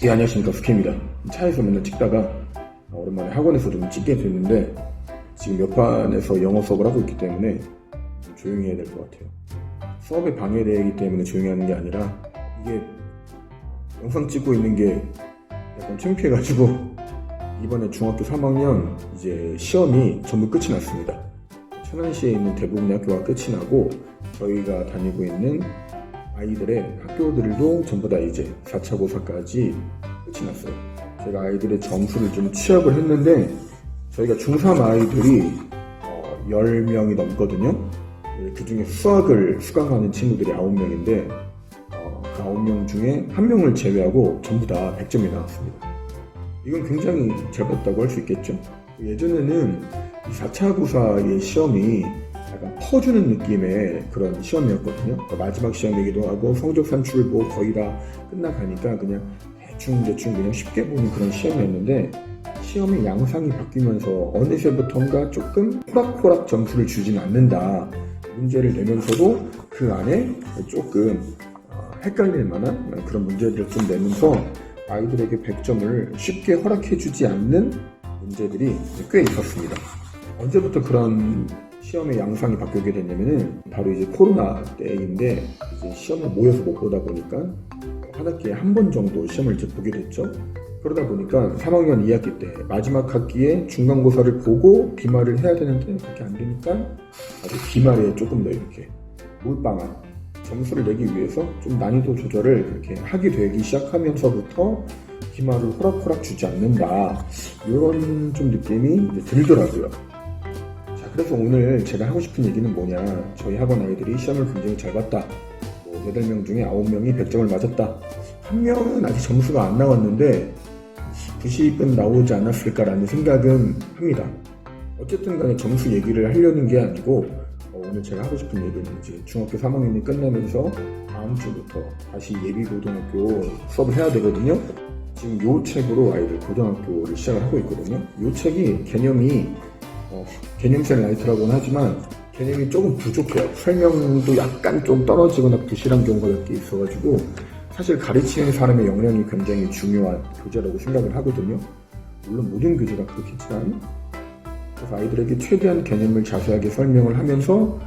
예, 안녕하십니까. 스케입니다. 차에서 맨날 찍다가 오랜만에 학원에서 좀 찍게 됐는데 지금 몇 반에서 영어 수업을 하고 있기 때문에 좀 조용히 해야 될 것 같아요. 수업에 방해되기 때문에 조용히 하는 게 아니라 이게 영상 찍고 있는 게 약간 창피해가지고 이번에 중학교 3학년 이제 시험이 전부 끝이 났습니다. 천안시에 있는 대부분의 학교가 끝이 나고 저희가 다니고 있는 아이들의 학교들도 전부 다 이제 4차 고사까지 끝이 났어요. 제가 아이들의 점수를 좀 취합을 했는데 저희가 중3 아이들이 10명이 넘거든요. 그 중에 수학을 수강하는 친구들이 9명인데 그 9명 중에 1명을 제외하고 전부 다 100점이 나왔습니다. 이건 굉장히 잘 봤다고 할 수 있겠죠. 예전에는 4차 고사의 시험이 약간 퍼주는 느낌의 그런 시험이었거든요. 그러니까 마지막 시험이기도 하고 성적 산출을 뭐 거의 다 끝나가니까 그냥 대충 그냥 쉽게 보는 그런 시험이었는데 시험의 양상이 바뀌면서 어느새부턴가 조금 호락호락 점수를 주진 않는다. 문제를 내면서도 그 안에 조금 헷갈릴 만한 그런 문제들을 좀 내면서 아이들에게 100점을 쉽게 허락해주지 않는 문제들이 꽤 있었습니다. 언제부터 그런 시험의 양상이 바뀌게 됐냐면은 바로 이제 코로나 때인데 이제 시험을 모여서 못 보다 보니까 한 학기에 한 번 정도 시험을 이제 보게 됐죠. 그러다 보니까 3학년 2학기 때 마지막 학기에 중간고사를 보고 기말을 해야 되는데 그렇게 안 되니까 아주 기말에 조금 더 이렇게 몰빵한 점수를 내기 위해서 좀 난이도 조절을 그렇게 하게 되기 시작하면서부터 기말을 호락호락 주지 않는다. 이런 좀 느낌이 이제 들더라고요. 그래서 오늘 제가 하고 싶은 얘기는 뭐냐, 저희 학원 아이들이 시험을 굉장히 잘 봤다, 8명 중에 9명이 100점을 맞았다, 한 명은 아직 점수가 안 나왔는데 90은 나오지 않았을까라는 생각은 합니다. 어쨌든 간에 점수 얘기를 하려는 게 아니고 오늘 제가 하고 싶은 얘기는 이제 중학교 3학년이 끝나면서 다음 주부터 다시 예비고등학교 수업을 해야 되거든요. 지금 요 책으로 아이들 고등학교를 시작을 하고 있거든요. 요 책이 개념이 개념셀 라이트라고는 하지만 개념이 조금 부족해요. 설명도 약간 좀 떨어지거나 부실한 경우가 몇 개 있어가지고 사실 가르치는 사람의 역량이 굉장히 중요한 교재라고 생각을 하거든요. 물론 모든 교재가 그렇겠지만 그래서 아이들에게 최대한 개념을 자세하게 설명을 하면서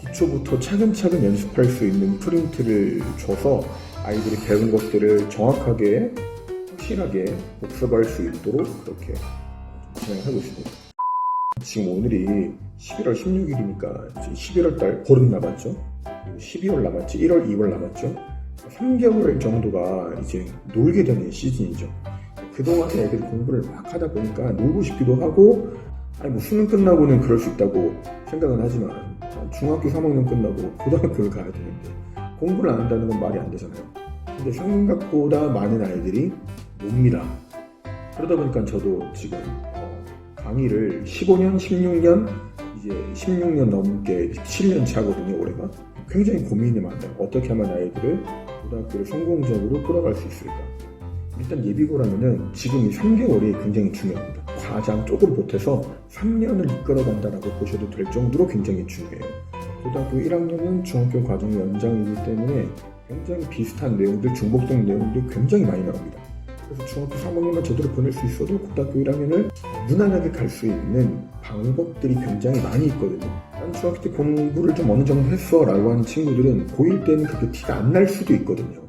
기초부터 차근차근 연습할 수 있는 프린트를 줘서 아이들이 배운 것들을 정확하게 확실하게 복습할 수 있도록 그렇게 진행하고 있습니다. 지금 오늘이 11월 16일이니까 이제 11월달 보름 남았죠. 12월 남았지, 1월, 2월 남았죠. 3개월 정도가 이제 놀게 되는 시즌이죠. 그동안 애들이 공부를 막 하다 보니까 놀고 싶기도 하고, 뭐 수능 끝나고는 그럴 수 있다고 생각은 하지만 중학교 3학년 끝나고 고등학교를 가야 되는데 공부를 안 한다는 건 말이 안 되잖아요. 근데 생각보다 많은 아이들이 놉니다. 그러다 보니까 저도 지금 강의를 15년, 16년, 이제 16년 넘게 7년째 하거든요, 올해가. 굉장히 고민이 많아요. 어떻게 하면 아이들을 고등학교를 성공적으로 끌어갈 수 있을까? 일단 예비고라면은 지금 이 3개월이 굉장히 중요합니다. 과장 조금 보태서 3년을 이끌어간다라고 보셔도 될 정도로 굉장히 중요해요. 고등학교 1학년은 중학교 과정의 연장이기 때문에 굉장히 비슷한 내용들, 중복된 내용들이 굉장히 많이 나옵니다. 그래서 중학교 3학년만 제대로 보낼 수 있어도 고등학교 1학년을 무난하게 갈 수 있는 방법들이 굉장히 많이 있거든요. 난 중학교 때 공부를 좀 어느 정도 했어 라고 하는 친구들은 고1 때는 그게 티가 안 날 수도 있거든요.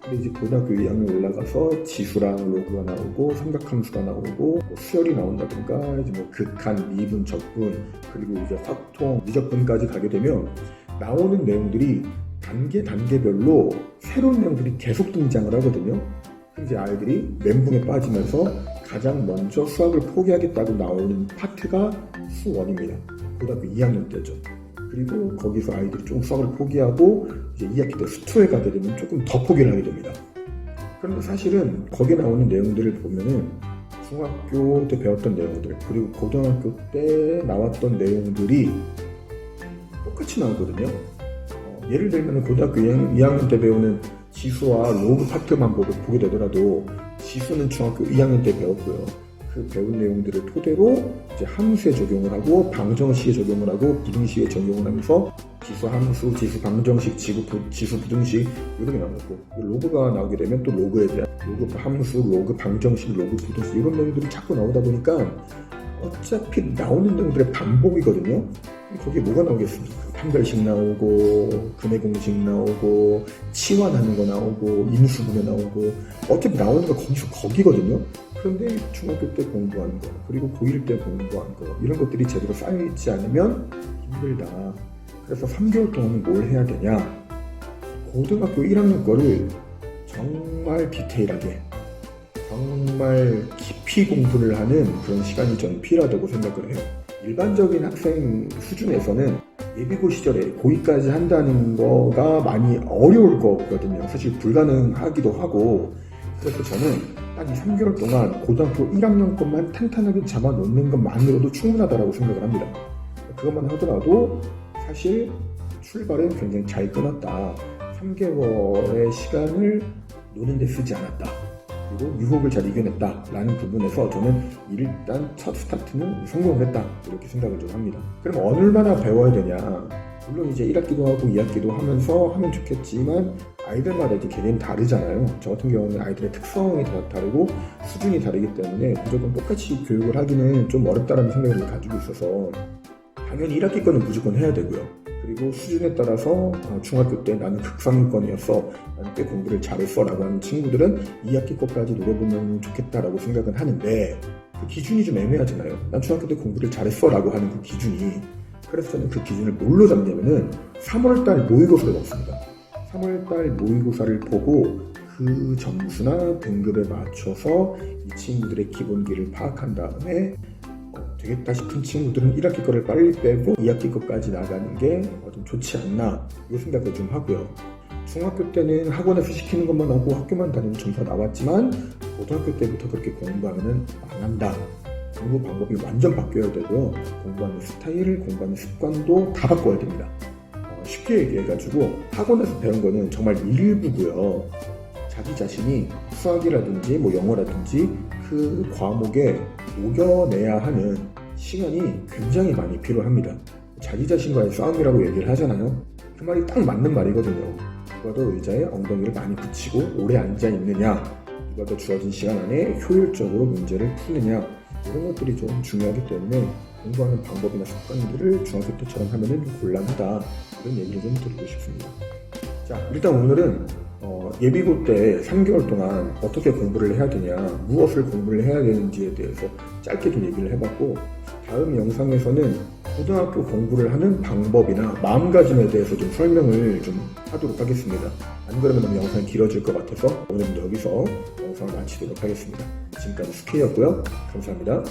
근데 이제 고등학교 2학년 올라가서 지수랑 로그가 나오고 삼각함수가 나오고 뭐 수열이 나온다든가 이제 뭐 극한, 미분, 적분, 그리고 이제 확통, 미적분까지 가게 되면 나오는 내용들이 단계별로 새로운 내용들이 계속 등장을 하거든요. 이제 아이들이 멘붕에 빠지면서 가장 먼저 수학을 포기하겠다고 나오는 파트가 수1입니다. 고등학교 2학년 때죠. 그리고 거기서 아이들이 좀 수학을 포기하고 이제 2학기 때 수2에 가게 되면 조금 더 포기를 하게 됩니다. 그런데 사실은 거기에 나오는 내용들을 보면은 중학교 때 배웠던 내용들 그리고 고등학교 때 나왔던 내용들이 똑같이 나오거든요. 예를 들면 고등학교 2학년 때 배우는 지수와 로그 파트만 보게 되더라도 지수는 중학교 2학년 때 배웠고요. 그 배운 내용들을 토대로 이제 함수에 적용을 하고 방정식에 적용을 하고 부등식에 적용을 하면서 지수 함수, 지수 방정식, 지수 부등식 이렇게 나오고 로그가 나오게 되면 또 로그에 대한 로그 함수, 로그 방정식, 로그 부등식 이런 내용들이 자꾸 나오다 보니까 어차피 나오는 내용들의 반복이거든요. 거기에 뭐가 나오겠습니까? 판별식 나오고 근해 공식 나오고 치환하는 거 나오고 인수분해 나오고 어차피 나오는 거 거기거든요. 그런데 중학교 때 공부한 거 그리고 고1 때 공부한 거 이런 것들이 제대로 쌓여있지 않으면 힘들다. 그래서 3개월 동안은 뭘 해야 되냐? 고등학교 1학년 거를 정말 디테일하게 정말 깊이 공부를 하는 그런 시간이 저는 필요하다고 생각을 해요. 일반적인 학생 수준에서는 예비고 시절에 고2까지 한다는 거가 많이 어려울 거거든요. 사실 불가능하기도 하고. 그래서 저는 딱 이 3개월 동안 고등학교 1학년 것만 탄탄하게 잡아놓는 것만으로도 충분하다고 생각을 합니다. 그것만 하더라도 사실 출발은 굉장히 잘 끊었다. 3개월의 시간을 노는 데 쓰지 않았다. 그리고 유혹을 잘 이겨냈다 라는 부분에서 저는 일단 첫 스타트는 성공을 했다 이렇게 생각을 좀 합니다. 그럼 얼마나 배워야 되냐? 물론 이제 1학기도 하고 2학기도 하면서 하면 좋겠지만 아이들마다 이제 개념이 다르잖아요. 저 같은 경우는 아이들의 특성이 다르고 수준이 다르기 때문에 무조건 똑같이 교육을 하기는 좀 어렵다는 생각을 가지고 있어서 당연히 1학기 거는 무조건 해야 되고요. 그리고 수준에 따라서 중학교 때 나는 극상위권이었어, 나는 꽤 공부를 잘했어 라고 하는 친구들은 2학기 거까지 노려보면 좋겠다라고 생각은 하는데 그 기준이 좀 애매하잖아요. 난 중학교 때 공부를 잘했어 라고 하는 그 기준이. 그래서 저는 그 기준을 뭘로 잡냐면은 3월달 모의고사를 넣습니다. 3월달 모의고사를 보고 그 점수나 등급에 맞춰서 이 친구들의 기본기를 파악한 다음에 되겠다 싶은 친구들은 1학기 거를 빨리 빼고 2학기 거까지 나가는 게 좀 좋지 않나 이 생각을 좀 하고요. 중학교 때는 학원에서 시키는 것만 하고 학교만 다니는 점수가 나왔지만 고등학교 때부터 그렇게 공부하면 안 한다. 공부 방법이 완전 바뀌어야 되고요. 공부하는 스타일, 공부하는 습관도 다 바꿔야 됩니다. 쉽게 얘기해가지고 학원에서 배운 거는 정말 일부고요. 자기 자신이 수학이라든지 뭐 영어라든지 그 과목에 녹여내야 하는 시간이 굉장히 많이 필요합니다. 자기 자신과의 싸움이라고 얘기를 하잖아요. 그 말이 딱 맞는 말이거든요. 누가 더 의자에 엉덩이를 많이 붙이고 오래 앉아 있느냐, 누가 더 주어진 시간 안에 효율적으로 문제를 푸느냐, 이런 것들이 좀 중요하기 때문에 공부하는 방법이나 습관들을 중학교 때처럼 하면은 곤란하다, 이런 얘기를 좀 드리고 싶습니다. 자, 일단 오늘은 예비고 때 3개월 동안 어떻게 공부를 해야 되냐, 무엇을 공부를 해야 되는지에 대해서 짧게 좀 얘기를 해봤고, 다음 영상에서는 고등학교 공부를 하는 방법이나 마음가짐에 대해서 좀 설명을 좀 하도록 하겠습니다. 안 그러면 너무 영상이 길어질 것 같아서 오늘은 여기서 영상을 마치도록 하겠습니다. 지금까지 스케이였고요. 감사합니다.